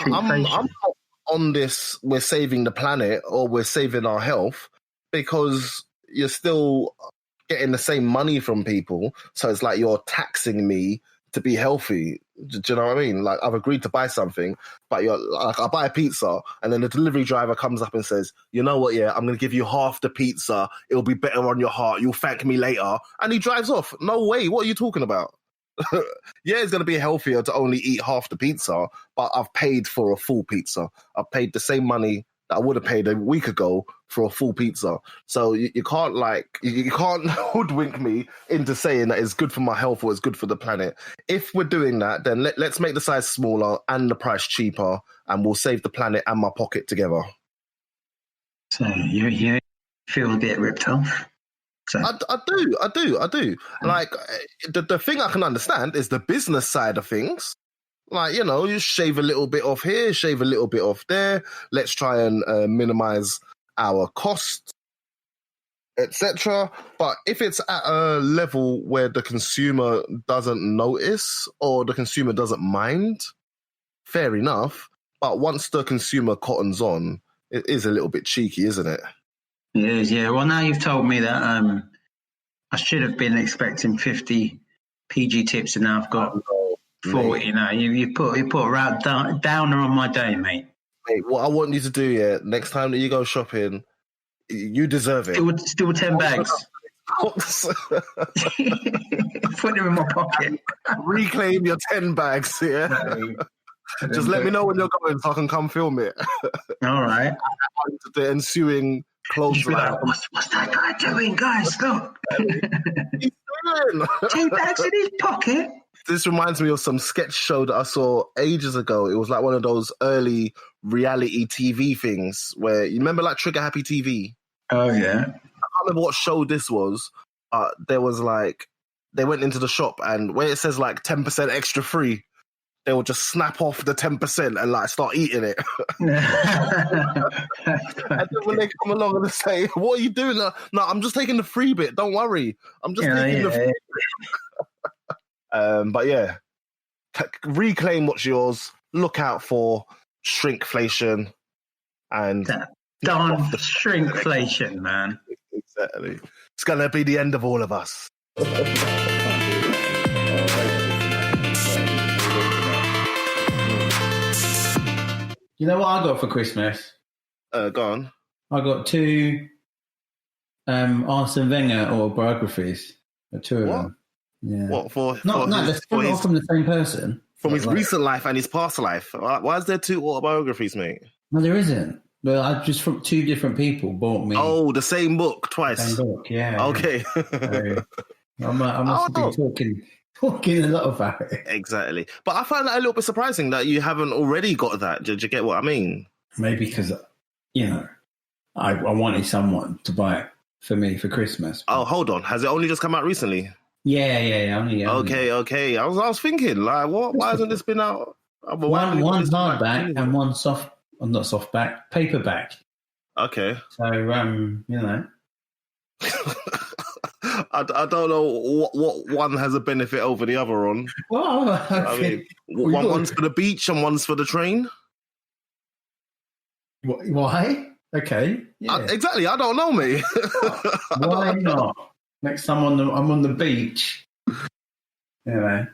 I'm not on this. We're saving the planet or we're saving our health because you're still getting the same money from people. So it's like you're taxing me to be healthy. Do you know what I mean? Like I've agreed to buy something, but you're like, I buy a pizza and then the delivery driver comes up and says, you know what? Yeah, I'm going to give you half the pizza. It'll be better on your heart. You'll thank me later. And he drives off. No way. What are you talking about? Yeah, it's going to be healthier to only eat half the pizza, but I've paid for a full pizza. I've paid the same money that I would have paid a week ago for a full pizza. So you can't you can't hoodwink me into saying that it's good for my health or it's good for the planet. If we're doing that, then let's make the size smaller and the price cheaper, and we'll save the planet and my pocket together. So you feel a bit ripped off? So. I do. Like the thing I can understand is the business side of things. Like, you know, you shave a little bit off here, shave a little bit off there. Let's try and minimize our costs, etc. But if it's at a level where the consumer doesn't notice or the consumer doesn't mind, fair enough. But once the consumer cottons on, it is a little bit cheeky, isn't it? It is, yeah. Well, now you've told me that I should have been expecting 50 PG tips, and now I've got 40. You know, you put a downer on my day, mate. Mate, what I want you to do, next time that you go shopping, you deserve it. Still 10 bags. Put them in my pocket. Reclaim your 10 bags, yeah. No. Just let me know when you're going so I can come film it. All right. The ensuing clothes line. Like, what's that guy doing, guys? Look. He's doing 2 bags in his pocket. This reminds me of some sketch show that I saw ages ago. It was like one of those early reality TV things where you remember like Trigger Happy TV? Oh, yeah. I can't remember what show this was. There was like, they went into the shop and where it says like 10% extra free, they will just snap off the 10% and like start eating it. And then when they come along and they say, what are you doing? No, I'm just taking the free bit. Don't worry. I'm just taking the free bit. But yeah, reclaim what's yours. Look out for shrinkflation and darn shrinkflation, man. Exactly. It's gonna be the end of all of us. You know what I got for Christmas? Go on. I got 2 Arsene Wenger autobiographies. 2 of them. Yeah. What for? Not from the same person. From his recent life and his past life. Why is there 2 autobiographies, mate? No, there isn't. Well, I just from 2 different people bought me. Oh, the same book twice. Same book, yeah. Okay. So, I must have been talking a lot about it. Exactly. But I find that a little bit surprising that you haven't already got that. Did you get what I mean? Maybe because, you know, I wanted someone to buy it for me for Christmas. Oh, hold on. Has it only just come out recently? Yeah. Only. Okay. I was thinking, like, what? Why hasn't this been out? One hardback and one not softback, paperback. Okay. So, you know. I don't know what one has a benefit over the other on. Well, I mean, one's for the beach and one's for the train. Why? Okay. Yeah. Exactly. I don't know, mate. Why not? Next time I'm on the beach. Anyway.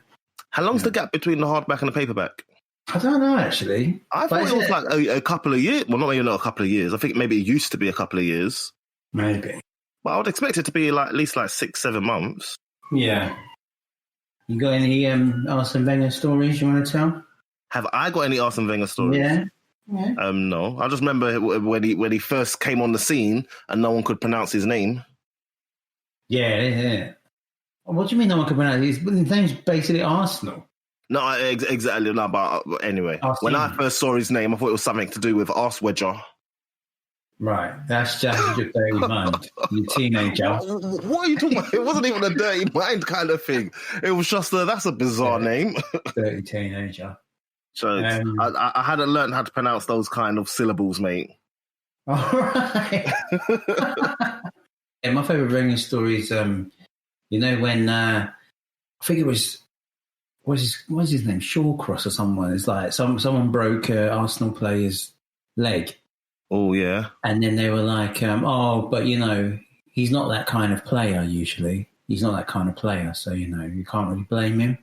How long's the gap between the hardback and the paperback? I don't know, actually. I thought it was like a couple of years. Well, not a couple of years. I think maybe it used to be a couple of years. Maybe. But I would expect it to be like at least like 6-7 months. Yeah. You got any Arsene Wenger stories you want to tell? Have I got any Arsene Wenger stories? Yeah. No. I just remember when he first came on the scene and no one could pronounce his name. Yeah. What do you mean no one could pronounce it? His name's basically Arsenal. No, exactly. No, but anyway, when I first saw his name, I thought it was something to do with arse wedger. Right, that's just your dirty mind, you teenager. What are you talking about? It wasn't even a dirty mind kind of thing. It was just that's a bizarre name. Dirty teenager. So I hadn't learned how to pronounce those kind of syllables, mate. All right. Yeah, my favourite Wenger story is, you know, when I think it was what's his name? Shawcross or someone. It's like someone broke Arsenal player's leg. Oh yeah. And then they were like, but he's not that kind of player usually. He's not that kind of player, so you can't really blame him.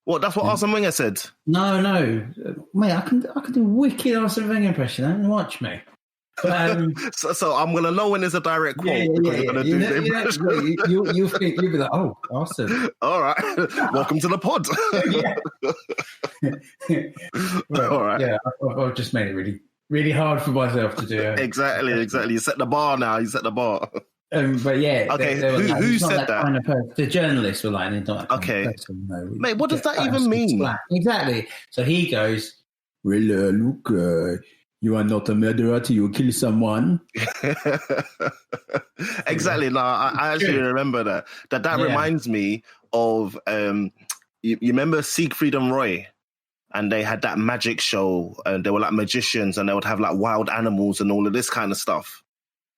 What? That's what Arsene Wenger said. No, mate, I can do a wicked Arsene Wenger impression. Don't watch me. But, so I'm gonna know when there's a direct quote because you're gonna do the impression. You'll be like, oh, Arsene. All right, welcome to the pod. All right. Yeah, I've just made it really, really hard for myself to do. Exactly. You set the bar now. You set the bar. But yeah, okay. Who said that? Kind of the journalists were like, not that okay, person, no. Mate, what does that even mean? Exactly. So he goes, well, look, you are not a murderer till you kill someone. Exactly. No, I actually remember that. That reminds me of you remember Siegfried and Roy, and they had that magic show, and they were like magicians, and they would have like wild animals and all of this kind of stuff.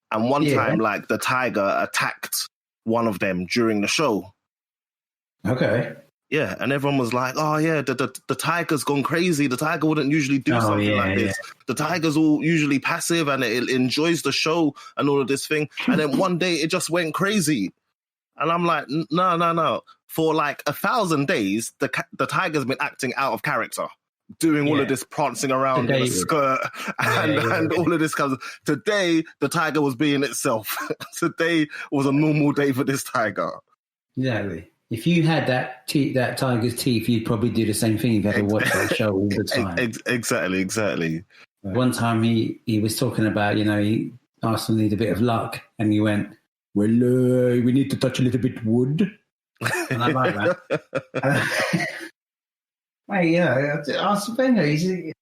And one time, like, the tiger attacked one of them during the show. Okay. Yeah, and everyone was like, oh, yeah, the tiger's gone crazy. The tiger wouldn't usually do something like this. The tiger's all usually passive and it enjoys the show and all of this thing. And then one day it just went crazy. And I'm like, no. For like 1,000 days, the tiger's been acting out of character, doing all of this prancing around in a skirt and all of this kind of... Today, the tiger was being itself. Today was a normal day for this tiger. Exactly. If you had that tiger's teeth, you'd probably do the same thing. You'd have to watch that show all the time. Exactly. One time he was talking about, Arsenal need a bit of luck, and he went, well, we need to touch a little bit wood. And I like that. Arsene Wenger,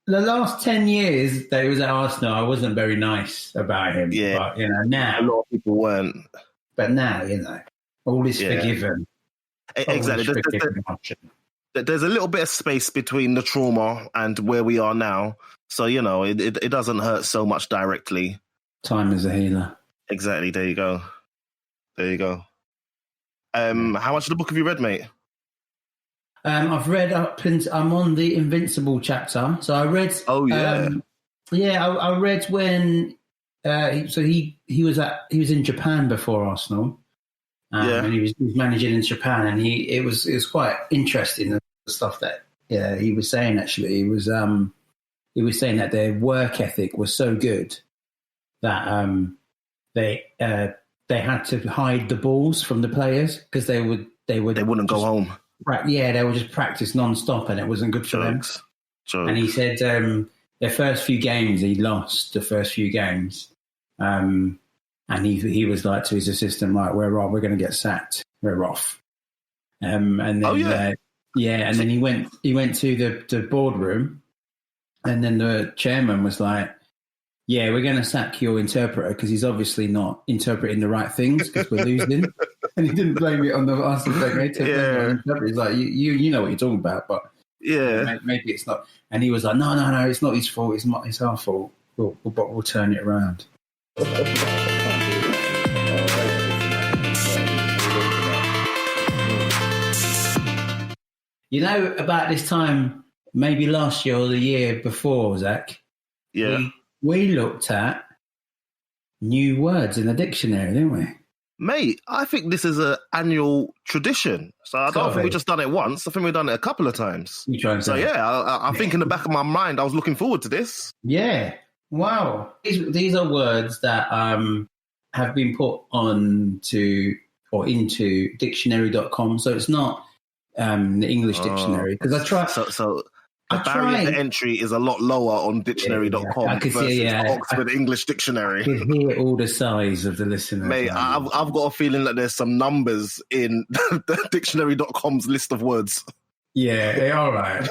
the last 10 years that he was at Arsenal, I wasn't very nice about him. Yeah. But, now... A lot of people weren't. But now, all is forgiven. Exactly. There's a little bit of space between the trauma and where we are now. So, it doesn't hurt so much directly. Time is a healer. Exactly. There you go. How much of the book have you read, mate? I've read I'm on the Invincible chapter. So I read... Oh, yeah. I read when... he was in Japan before Arsenal. And he was managing in Japan, and it was quite interesting, the stuff that he was saying. Actually, he was saying that their work ethic was so good that they had to hide the balls from the players because they wouldn't go home. They would just practice non-stop, and it wasn't good for them. And he said their first few games, he lost the first few games. And he was like to his assistant, like, we're going to get sacked. We're off. And then, and then he went to the boardroom, and then the chairman was like, yeah, we're going to sack your interpreter because he's obviously not interpreting the right things because we're losing. And he didn't blame it on the Arsenal player. He's like, you know what you're talking about, but maybe it's not. And he was like, no, it's not his fault. It's our fault. We'll turn it around. About this time, maybe last year or the year before, Zach, we looked at new words in the dictionary, didn't we? Mate, I think this is an annual tradition. So I don't think we've just done it once. I think we've done it a couple of times. I think in the back of my mind, I was looking forward to this. Yeah. Wow. These are words that have been put into dictionary.com. So it's not the English dictionary. Because I try... So the barrier to entry is a lot lower on dictionary.com versus Oxford English Dictionary. I can hear all the sighs of the listeners. Mate, I've got a feeling that there's some numbers in the dictionary.com's list of words. Yeah, all right.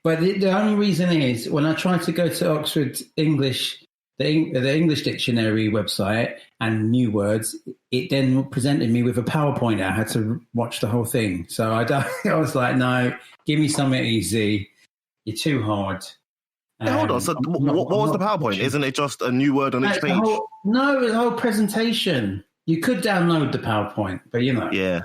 But the only reason is when I tried to go to Oxford English, the English Dictionary website and new words, it then presented me with a PowerPoint. I had to watch the whole thing. So I was like, no, give me something easy. You're too hard. Hold on. So what was the PowerPoint? Isn't it just a new word on each page? No, it was a whole presentation. You could download the PowerPoint, but Yeah.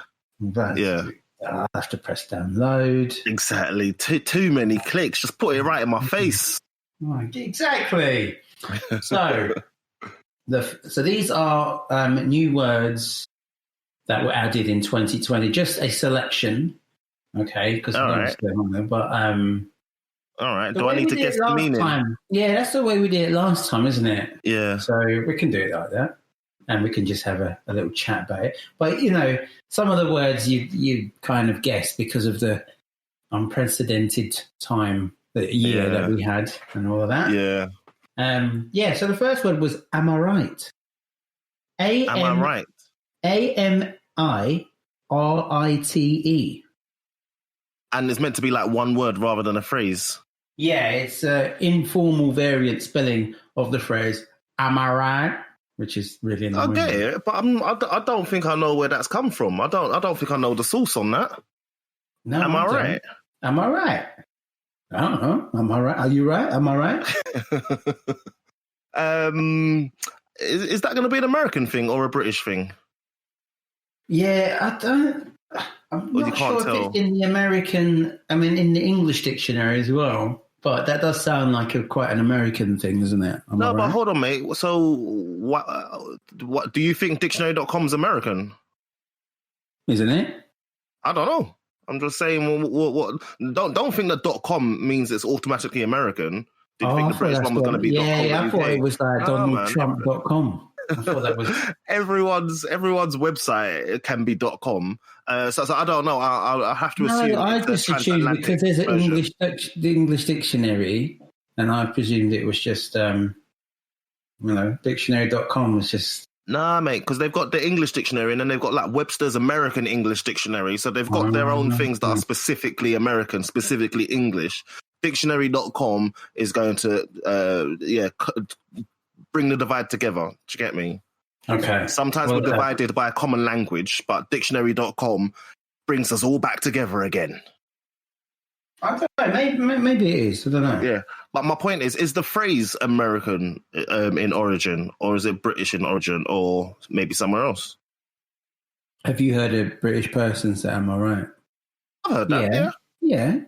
I'll have to press download. Exactly. Too many clicks. Just put it right in my face. Right, exactly. So, so these are new words that were added in 2020. Just a selection, okay? Because all right. But all right. Do I need to guess the meaning? Yeah, that's the way we did it last time, isn't it? Yeah. So we can do it like that, and we can just have a little chat about it. But you know, some of the words you kind of guess because of the unprecedented time, the year that we had, and all of that. Yeah. So the first word was "Am I right?" Am I right? AMIRITE. And it's meant to be like one word rather than a phrase. Yeah, it's an informal variant spelling of the phrase "Am I right?" which is really annoying. I get it, but I don't think I know where that's come from. I don't think I know the source on that. No, am I right? Am I right? I don't know. Am I right? Are you right? Am I right? Is that going to be an American thing or a British thing? Yeah, I'm not sure if it's in the American. I mean, in the English dictionary as well. But that does sound like quite an American thing, doesn't it? No, but hold on, mate. So, what do you think Dictionary.com is American? Isn't it? I don't know. I'm just saying. What? Don't think that .com means it's automatically American. Do you think the British one was going to be .com? Yeah, I thought it was like DonaldTrump.com. I thought that was everyone's website can be .com. So I don't know. I'll have to assume. No, I just assumed because there's an English dictionary, and I presumed it was just dictionary.com was just. Nah, mate, because they've got the English dictionary and then they've got like Webster's American English Dictionary. So they've got their own things that are specifically American, specifically English. Dictionary.com is going to, bring the divide together. Do you get me? Okay. Sometimes we're divided by a common language, but Dictionary.com brings us all back together again. I don't know. Maybe it is. I don't know. Yeah. But my point is the phrase American in origin, or is it British in origin, or maybe somewhere else? Have you heard a British person say, "Am I right?" I've heard that, Yeah.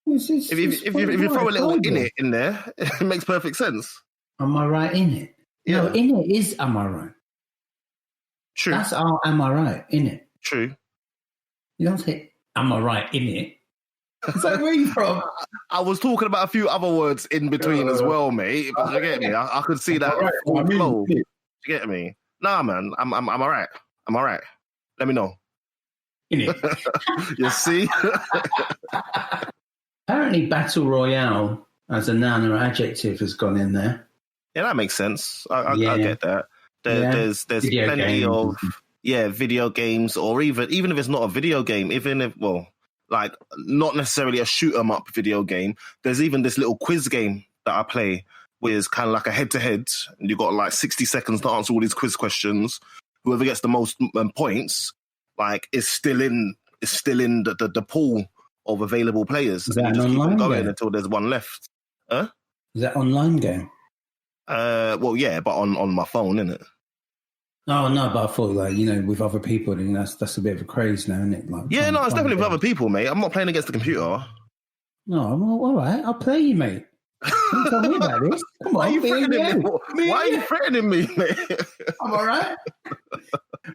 If you throw a little in there, it makes perfect sense. Am I right in it? Yeah. No, in it is "Am I right?" True. That's our "Am I right?" in it. True. You don't say "Am I right in it?" It's like, where are you from? I was talking about a few other words in between as well, mate. But you get me? I could see that flow. You get me? Nah, man. I'm all right. I'm all right. Let me know. In it. You see? Apparently, battle royale as a noun or adjective has gone in there. Yeah, that makes sense. I get that. There's video plenty games. of video games, or even if it's not a video game, like not necessarily a shoot 'em up video game. There's even this little quiz game that I play, where it's kind of like a head-to-head, and you've got like 60 seconds to answer all these quiz questions. Whoever gets the most points, like, is still in the pool of available players. Is that and you an just keep on online going game? until there's one left. Is that online game? Well, yeah, but on my phone, innit? Oh no, but I thought with other people, then that's a bit of a craze now, isn't it? Like, Yeah, no, it's definitely with other people, mate. I'm not playing against the computer. No, well, all right, I'll play you, mate. Don't tell me about this. Come on, Why are you threatening me? Why are you threatening me, mate? I'm all right.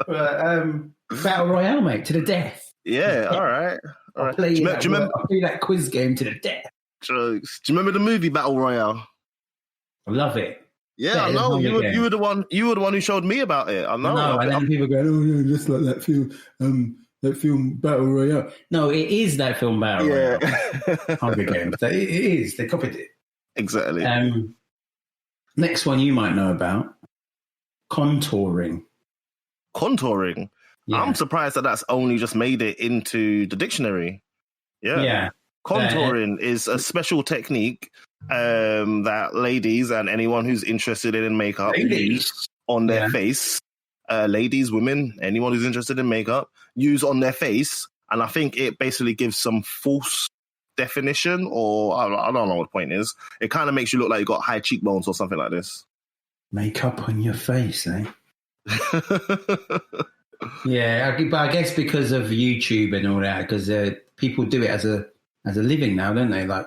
Battle Royale, mate, to the death. Yeah, all right. I'll play that quiz game to the death. Jokes. Do you remember the movie Battle Royale? I love it. Yeah, I know. You were the one who showed me about it. I know. No, and then people go, "Oh yeah, just like that film, Battle Royale." No, it is that film Battle Royale. Hunger Games. It is. They copied it. Exactly. Next one you might know about: contouring. Contouring. Yeah. I'm surprised that that's only just made it into the dictionary. Yeah. Contouring is a special technique that ladies and anyone who's interested in makeup use on their face. Ladies, women, anyone who's interested in makeup use on their face. And I think it basically gives some false definition, or I don't know what the point is. It kind of makes you look like you got high cheekbones or something like this. Makeup on your face, eh? Yeah, but I guess because of YouTube and all that, because people do it as a living now, don't they? Like